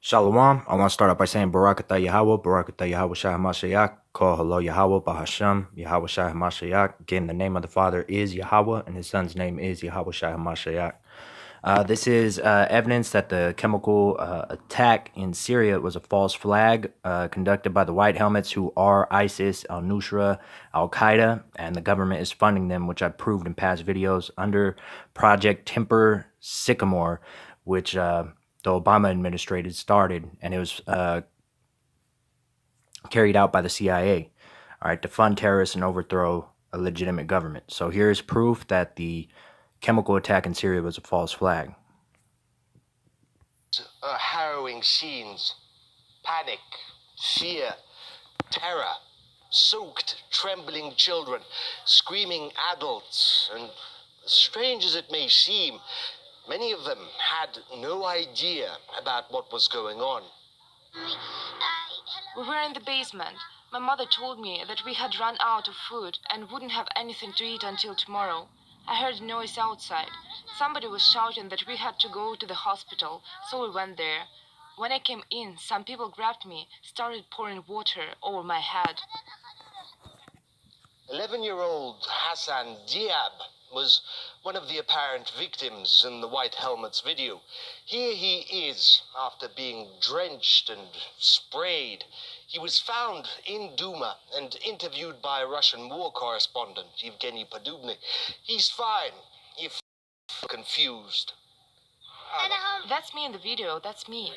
Shalom. I want to start out by saying Barakatah Yahweh, Barakatah Yahweh Shai HaMashiach, Kol Halo Yahweh Bahashem, Yahweh Shai HaMashiach. Again, the name of the Father is Yahweh, and his son's name is Yahweh Shai HaMashiach. This is evidence that the chemical attack in Syria was a false flag conducted by the White Helmets, who are ISIS, al-Nusra, al-Qaeda, and the government is funding them, which I've proved in past videos, under Project Timber Sycamore, which the Obama administration started, and it was carried out by the CIA, all right, to fund terrorists and overthrow a legitimate government. So here's proof that the chemical attack in Syria was a false flag. Harrowing scenes, panic, fear, terror, soaked, trembling children, screaming adults, and strange as it may seem, many of them had no idea about what was going on. We were in the basement. My mother told me that we had run out of food and wouldn't have anything to eat until tomorrow. I heard a noise outside. Somebody was shouting that we had to go to the hospital, so we went there. When I came in, some people grabbed me, started pouring water over my head. 11-year-old Hassan Diab was one of the apparent victims in the White Helmets video. Here he is, after being drenched and sprayed. He was found in Duma and interviewed by Russian war correspondent Evgeny Podubny. He's fine, if confused. That's me in the video, that's me.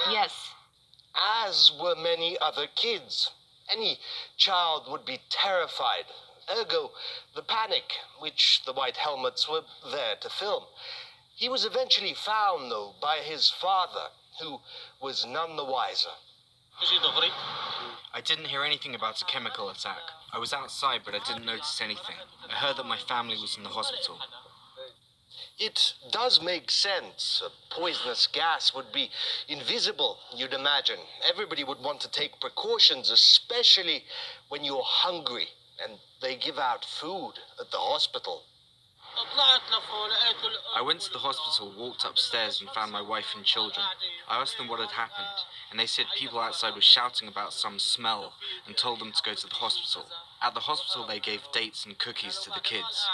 Yes. As were many other kids. Any child would be terrified. Ergo, the panic, which the White Helmets were there to film. He was eventually found, though, by his father, who was none the wiser. I didn't hear anything about a chemical attack. I was outside, but I didn't notice anything. I heard that my family was in the hospital. It does make sense. A poisonous gas would be invisible, you'd imagine. Everybody would want to take precautions, especially when you're hungry and they give out food at the hospital. I went to the hospital, walked upstairs and found my wife and children. I asked them what had happened, and they said people outside were shouting about some smell and told them to go to the hospital. At the hospital, they gave dates and cookies to the kids.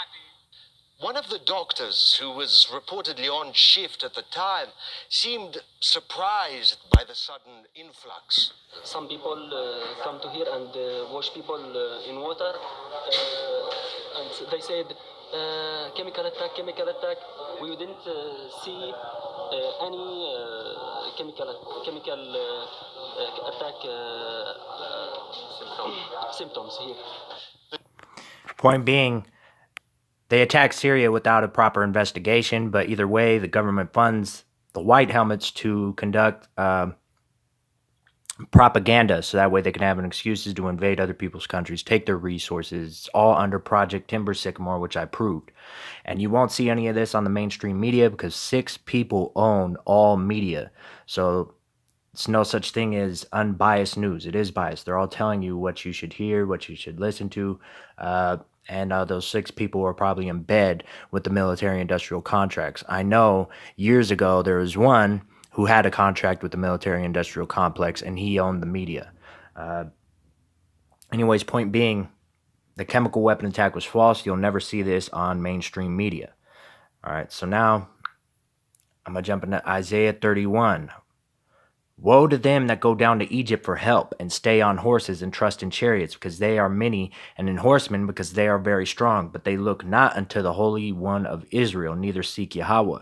One of the doctors, who was reportedly on shift at the time, seemed surprised by the sudden influx. Some people come to here and wash people in water, and they said, chemical attack. We didn't see any chemical attack symptoms here. Point being, they attacked Syria without a proper investigation, but either way, the government funds the White Helmets to conduct propaganda, so that way they can have an excuses to invade other people's countries, take their resources. It's all under Project Timber Sycamore, which I proved. And you won't see any of this on the mainstream media because 6 people own all media. So it's no such thing as unbiased news. It is biased. They're all telling you what you should hear, what you should listen to. And those 6 people were probably in bed with the military-industrial contracts. I know years ago there was one who had a contract with the military-industrial complex, and he owned the media. Anyways, point being, the chemical weapon attack was false. You'll never see this on mainstream media. All right, so now I'm going to jump into Isaiah 31. Woe to them that go down to Egypt for help, and stay on horses and trust in chariots, because they are many, and in horsemen, because they are very strong. But they look not unto the Holy One of Israel, neither seek Yahweh.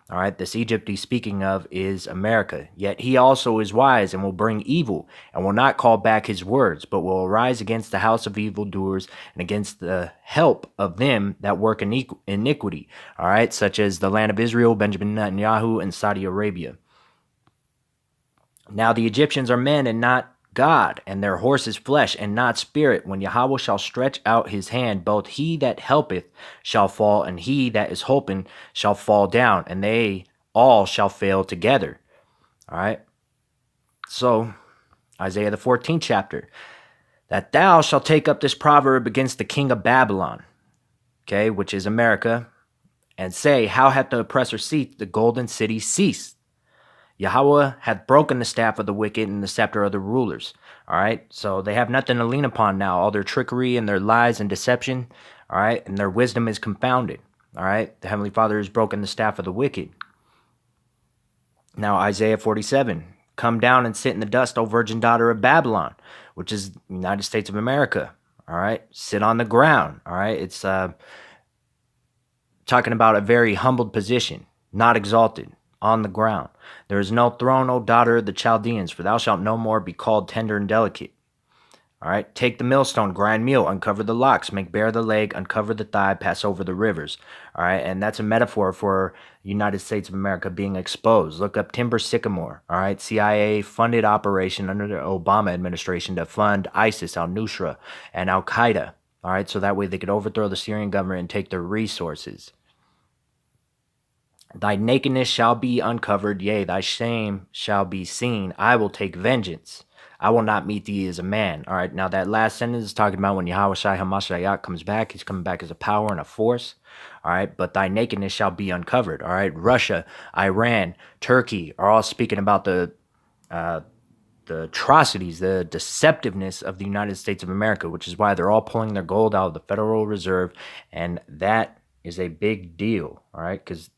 All right, this Egypt he's speaking of is America. Yet he also is wise, and will bring evil, and will not call back his words, but will arise against the house of evildoers, and against the help of them that work iniquity. All right, such as the land of Israel, Benjamin Netanyahu, and Saudi Arabia. Now the Egyptians are men and not God, and their horse is flesh and not spirit. When Yahweh shall stretch out his hand, both he that helpeth shall fall, and he that is hoping shall fall down, and they all shall fail together. All right. So, Isaiah the 14th chapter. That thou shalt take up this proverb against the king of Babylon, okay, which is America, and say, how hath the oppressor ceased, the golden city ceased? Yahweh hath broken the staff of the wicked and the scepter of the rulers. All right, so they have nothing to lean upon now. All their trickery and their lies and deception, all right, and their wisdom is confounded. All right, the Heavenly Father has broken the staff of the wicked. Now, Isaiah 47, come down and sit in the dust, O virgin daughter of Babylon, which is the United States of America. All right, sit on the ground. All right, it's talking about a very humbled position, not exalted, on the ground. There is no throne, O daughter of the Chaldeans, for thou shalt no more be called tender and delicate. All right, take the millstone, grind meal, uncover the locks, make bare the leg, uncover the thigh, pass over the rivers. All right, and that's a metaphor for the United States of America being exposed. Look up Timber Sycamore. All right, CIA funded operation under the Obama administration to fund ISIS, al-Nusra, and al-Qaeda. All right, so that way they could overthrow the Syrian government and take their resources. Thy nakedness shall be uncovered, yea, thy shame shall be seen. I will take vengeance. I will not meet thee as a man. All right, now that last sentence is talking about when Yahweh Shai HaMashiach comes back. He's coming back as a power and a force. All right, but thy nakedness shall be uncovered. All right, Russia, Iran, Turkey are all speaking about the atrocities, the deceptiveness of the United States of America, which is why they're all pulling their gold out of the Federal Reserve, and that is a big deal. All right, because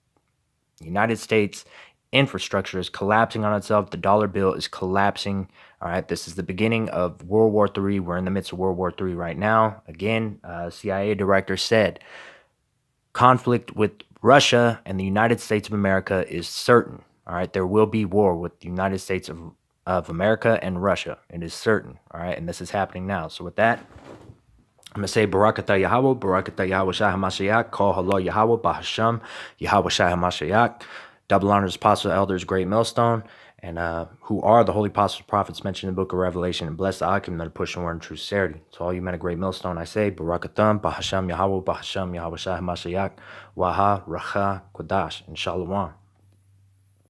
the United States infrastructure is collapsing on itself. The dollar bill is collapsing. All right, this is the beginning of World War III. We're in the midst of World War III right now. Again, CIA director said, conflict with Russia and the United States of America is certain. All right, there will be war with the United States of America and Russia. It is certain. All right, and this is happening now. So with that, I'm going to say Barakatah Yahweh, Barakatah Yahweh Shai HaMashiach, Kol Halo Yahweh, Bahasham, Yahweh Shai HaMashiach. Double honors, apostle, elders, great millstone, and who are the holy apostles, prophets mentioned in the book of Revelation, and bless the Akim that are pushing word in true sincerity. To all you men of great millstone, I say, Barakatham, Bahasham Yahweh, Bahasham Yahweh Shai HaMashiach, Waha, Racha, Kodash, and Shalom.